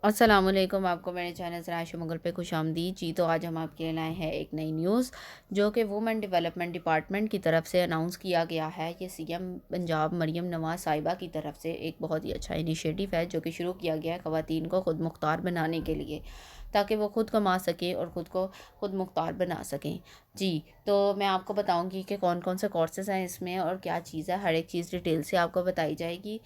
अस्सलामुअलैकुम। आपको मेरे चैनल सराशो मुगल पे खुशामदीद जी। तो आज हम आपके लिए लाए हैं एक नई न्यूज़ जो कि वुमेन डेवलपमेंट डिपार्टमेंट की तरफ से अनाउंस किया गया है कि सीएम पंजाब मरियम नवाज़ साहिबा की तरफ से एक बहुत ही अच्छा इनिशिएटिव है जो कि शुरू किया गया है ख़वातीन को खुद मुख्तार बनाने के लिए, ताकि वो खुद कमा सकें और ख़ुद को खुद मुख्तार बना सकें जी। तो मैं आपको बताऊंगी कि कौन कौन से कोर्सेज़ हैं इसमें और क्या चीज़ है, हर एक चीज़ डिटेल से आपको बताई जाएगी।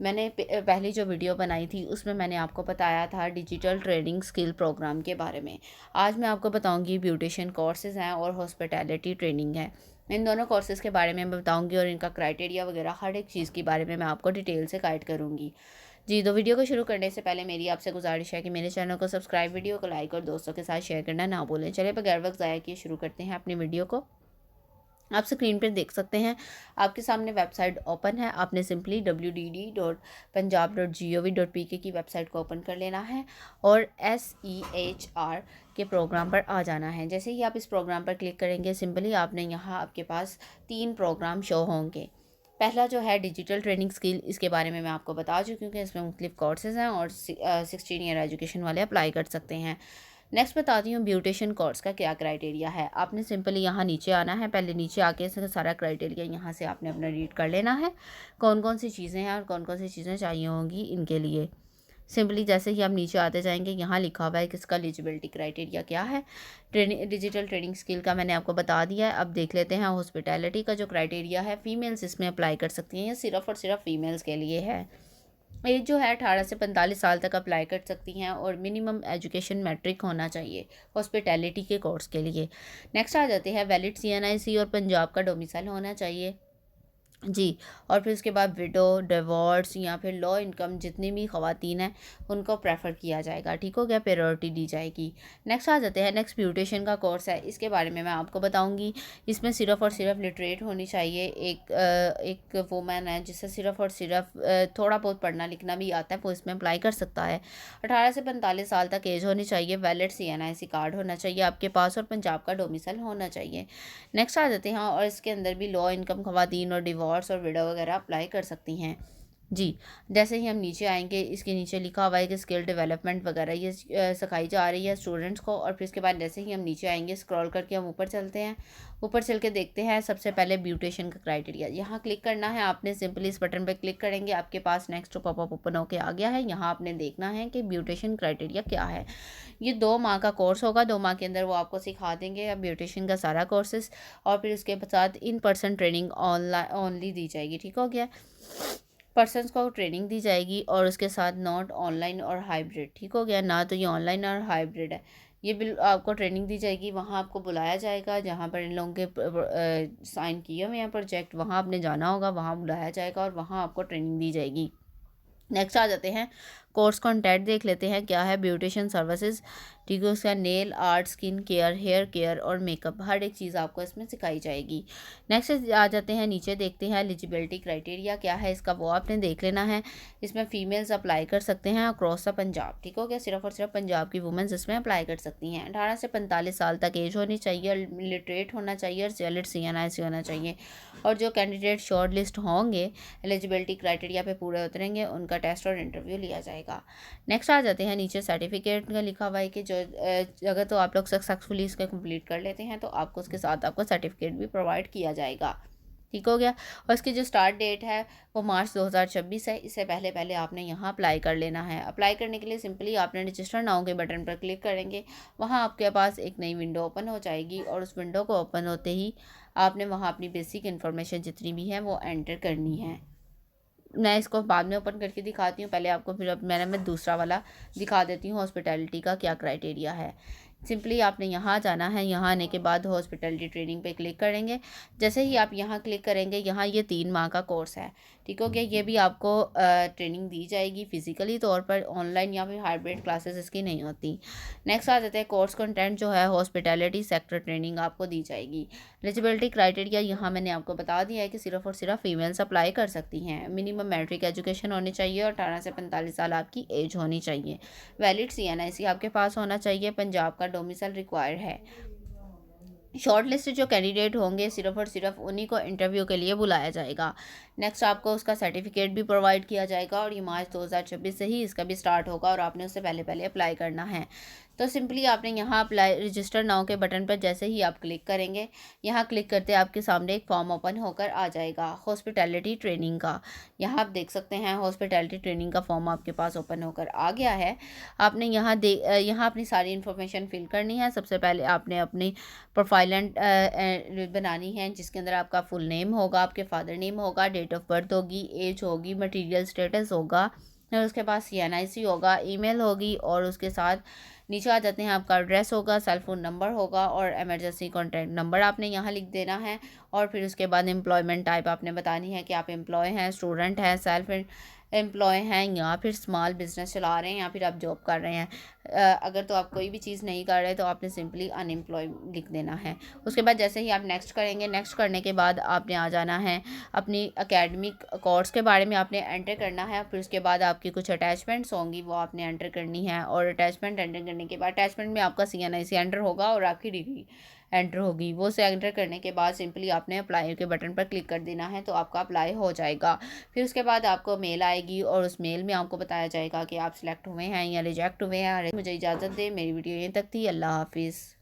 मैंने पहली जो वीडियो बनाई थी उसमें मैंने आपको बताया था डिजिटल ट्रेनिंग स्किल प्रोग्राम के बारे में। आज मैं आपको बताऊंगी ब्यूटिशियन कोर्सेज़ हैं और हॉस्पिटैलिटी ट्रेनिंग है। इन दोनों कोर्सेज़ के बारे में मैं बताऊंगी और इनका क्राइटेरिया वगैरह हर एक चीज़ के बारे में मैं आपको डिटेल से गाइड करूंगी जी। तो वीडियो को शुरू करने से पहले मेरी आपसे गुजारिश है कि मेरे चैनल को सब्सक्राइब, वीडियो को लाइक और दोस्तों के साथ शेयर करना ना भूलें। चलिए बगैर वक्त ज़ाया किए शुरू करते हैं अपनी वीडियो को। आप स्क्रीन पर देख सकते हैं, आपके सामने वेबसाइट ओपन है। आपने सिंपली www.punjab.gov.pk की वेबसाइट को ओपन कर लेना है और SEHR के प्रोग्राम पर आ जाना है। जैसे ही आप इस प्रोग्राम पर क्लिक करेंगे, सिंपली आपने यहाँ आपके पास 3 प्रोग्राम शो होंगे। पहला जो है डिजिटल ट्रेनिंग स्किल, इसके बारे में मैं आपको बता चुकी हूँ कि इसमें मुख्तलिफ कोर्सेज़ हैं और 16 ईयर एजुकेशन वाले अप्लाई कर सकते हैं। नेक्स्ट बताती हूँ ब्यूटिशियन कोर्स का क्या क्राइटेरिया है। आपने सिंपली यहाँ नीचे आना है, पहले नीचे आके इसका सारा क्राइटेरिया यहाँ से आपने अपना रीड कर लेना है, कौन कौन सी चीज़ें हैं और कौन कौन सी चीज़ें चाहिए होंगी इनके लिए। सिंपली जैसे ही आप नीचे आते जाएंगे, यहाँ लिखा हुआ है कि इसका एलिजिबिलिटी क्राइटेरिया क्या है। डिजिटल ट्रेनिंग स्किल का मैंने आपको बता दिया है। अब देख लेते हैं हॉस्पिटैलिटी का जो क्राइटेरिया है। फ़ीमेल्स इसमें अप्लाई कर सकती हैं, ये सिर्फ़ और सिर्फ फ़ीमेल्स के लिए है। एज जो है 18 से 45 साल तक अप्लाई कर सकती हैं और मिनिमम एजुकेशन मैट्रिक होना चाहिए हॉस्पिटैलिटी के कोर्स के लिए। नेक्स्ट आ जाते हैं वैलिड CNIC और पंजाब का डोमिसाइल होना चाहिए जी। और फिर उसके बाद विडो, डिवोर्स या फिर लो इनकम जितनी भी ख़वातीन हैं उनको प्रेफर किया जाएगा, ठीक हो गया, प्रायोरिटी दी जाएगी। नेक्स्ट आ जाते हैं, नेक्स्ट ब्यूटिशियन का कोर्स है। इसके बारे में मैं आपको बताऊंगी। इसमें सिर्फ़ और सिर्फ लिटरेट होनी चाहिए। एक वुमेन है जिससे सिर्फ़ और सिर्फ थोड़ा बहुत पढ़ना लिखना भी आता है, वो इसमें अप्लाई कर सकता है। 18 से 45 साल तक एज होनी चाहिए। वैलिड CNIC कार्ड होना चाहिए आपके पास और पंजाब का डोमिसाइल होना चाहिए। नेक्स्ट आ जाते हैं, और इसके अंदर भी लो इनकम ख़वातीन और डिवोर्स और विडो वगैरह अप्लाई कर सकती हैं जी। जैसे ही हम नीचे आएंगे, इसके नीचे लिखा हुआ है कि स्किल डेवलपमेंट वगैरह ये सिखाई जा रही है स्टूडेंट्स को। और फिर इसके बाद जैसे ही हम नीचे आएंगे, स्क्रॉल करके हम ऊपर चलते हैं। ऊपर चल के देखते हैं सबसे पहले ब्यूटिशियन का क्राइटेरिया। यहाँ क्लिक करना है आपने, सिंपली इस बटन पर क्लिक करेंगे, आपके पास नेक्स्ट पॉपअप ओपन होकर आ गया है। यहाँ आपने देखना है कि ब्यूटिशियन क्राइटेरिया क्या है। ये 2 माह का कोर्स होगा, 2 माह के अंदर वो आपको सिखा देंगे ब्यूटिशियन का सारा कोर्सेज। और फिर उसके साथ in person training online only the जाएगी, ठीक हो गया। पर्सन्स को ट्रेनिंग दी जाएगी और उसके साथ नॉट ऑनलाइन और हाइब्रिड, ठीक हो गया। ना तो ये ऑनलाइन और हाइब्रिड है, ये बिल आपको ट्रेनिंग दी जाएगी। वहाँ आपको बुलाया जाएगा जहाँ पर इन लोगों के साइन किए हुए हैं प्रोजेक्ट, वहाँ आपने जाना होगा, वहाँ बुलाया जाएगा और वहाँ आपको ट्रेनिंग दी जाएगी। नेक्स्ट आ जाते हैं, कोर्स कॉन्टैक्ट देख लेते हैं क्या है। ब्यूटिशियन सर्विसेज, ठीक है, उसका nail art, skin care, hair care और मेकअप, हर एक चीज़ आपको इसमें सिखाई जाएगी। नेक्स्ट आ जाते हैं, नीचे देखते हैं एलिजिबिलिटी क्राइटेरिया क्या है इसका, वो आपने देख लेना है। इसमें फ़ीमेल्स अप्लाई कर सकते हैं अक्रॉस द पंजाब, ठीक हो गया। सिर्फ और सिर्फ पंजाब की वुमेंस इसमें अप्लाई कर सकती हैं। 18 से 45 साल तक एज होनी चाहिए, लिटरेट होना चाहिए और वैलिड CNIC होना चाहिए। और जो कैंडिडेट शॉर्ट लिस्ट होंगे, एलिजिबिलिटी क्राइटेरिया पे पूरे उतरेंगे, उनका टेस्ट और इंटरव्यू लिया जाएगा। नेक्स्ट आ जाते हैं, नीचे सर्टिफिकेट का लिखा हुआ है कि जो अगर तो आप लोग सक्सेसफुली इसको कंप्लीट कर लेते हैं तो आपको उसके साथ आपको सर्टिफिकेट भी प्रोवाइड किया जाएगा, ठीक हो गया। और इसकी जो स्टार्ट डेट है वो मार्च 2026 है। इससे पहले पहले आपने यहाँ अप्लाई कर लेना है। अप्लाई करने के लिए सिंपली आपने रजिस्टर नाउ के बटन पर क्लिक करेंगे, वहाँ आपके पास एक नई विंडो ओपन हो जाएगी और उस विंडो को ओपन होते ही आपने वहाँ अपनी बेसिक इन्फॉर्मेशन जितनी भी है वो एंटर करनी है। मैं इसको बाद में ओपन करके दिखाती हूँ, पहले आपको फिर मैं दूसरा वाला दिखा देती हूँ हॉस्पिटैलिटी का क्या क्राइटेरिया है। सिंपली आपने यहाँ जाना है, यहाँ आने के बाद हॉस्पिटैलिटी ट्रेनिंग पे क्लिक करेंगे। जैसे ही आप यहाँ क्लिक करेंगे, यहाँ ये 3 माह का कोर्स है, ठीक हो गया। ये भी आपको ट्रेनिंग दी जाएगी फिजिकली तौर पर, ऑनलाइन या फिर हाइब्रिड क्लासेस इसकी नहीं होती। नेक्स्ट आ जाते हैं, कोर्स कंटेंट जो है हॉस्पिटैलिटी सेक्टर ट्रेनिंग आपको दी जाएगी। एलिजिबिलिटी क्राइटेरिया यहाँ मैंने आपको बता दिया है कि सिर्फ और सिर्फ फीमेल्स अप्लाई कर सकती हैं। मिनिमम मैट्रिक एजुकेशन होनी चाहिए और 18 से 45 साल आपकी एज होनी चाहिए। वैलिड CNIC आपके पास होना चाहिए। पंजाब का डोमिसाइल रिक्वायर्ड है। शॉर्ट लिस्ट जो कैंडिडेट होंगे सिर्फ और सिर्फ उन्हीं को इंटरव्यू के लिए बुलाया जाएगा। नेक्स्ट आपको उसका सर्टिफिकेट भी प्रोवाइड किया जाएगा और ये मार्च 2026 से ही इसका भी स्टार्ट होगा और आपने उससे पहले पहले अप्लाई करना है। तो सिंपली आपने यहाँ अप्लाई रजिस्टर नाउ के बटन पर जैसे ही आप क्लिक करेंगे, यहाँ क्लिक करते आपके सामने एक फॉर्म ओपन होकर आ जाएगा हॉस्पिटैलिटी ट्रेनिंग का। यहाँ आप देख सकते हैं हॉस्पिटैलिटी ट्रेनिंग का फॉर्म आपके पास ओपन होकर आ गया है। आपने यहाँ अपनी सारी इन्फॉर्मेशन फिल करनी है। सबसे पहले आपने अपनी प्रोफाइल बनानी है जिसके अंदर आपका फुल नेम होगा, आपके फादर नेम होगा, डेट ऑफ बर्थ होगी, एज होगी, मटेरियल स्टेटस होगा, और उसके पास CNIC होगा, ईमेल होगी, और उसके साथ नीचे आ जाते हैं आपका एड्रेस होगा, सेल फ़ोन नंबर होगा और इमरजेंसी कॉन्टैक्ट नंबर आपने यहाँ लिख देना है। और फिर उसके बाद एम्प्लॉयमेंट टाइप आपने बतानी है कि आप एम्प्लॉय हैं, स्टूडेंट हैं, सेल्फ एम्प्लॉय हैं, या फिर स्मॉल बिजनेस चला रहे हैं, या फिर आप जॉब कर रहे हैं। अगर तो आप कोई भी चीज़ नहीं कर रहे तो आपने सिंपली अनएम्प्लॉय लिख देना है। उसके बाद जैसे ही आप नेक्स्ट करेंगे, नेक्स्ट करने के बाद आपने आ जाना है अपनी एकेडमिक कोर्स के बारे में आपने एंटर करना है। फिर उसके बाद आपकी कुछ अटैचमेंट्स होंगी वो आपने एंटर करनी है, और अटैचमेंट एंटर करने के बाद अटैचमेंट में आपका CNIC एंटर होगा और आपकी डिग्री एंटर होगी। वो से एंटर करने के बाद सिंपली आपने अप्लाई के बटन पर क्लिक कर देना है तो आपका अप्लाई हो जाएगा। फिर उसके बाद आपको मेल आएगी और उस मेल में आपको बताया जाएगा कि आप सिलेक्ट हुए हैं या रिजेक्ट हुए हैं। मुझे इजाज़त दें, मेरी वीडियो यहीं तक थी। अल्लाह हाफिज़।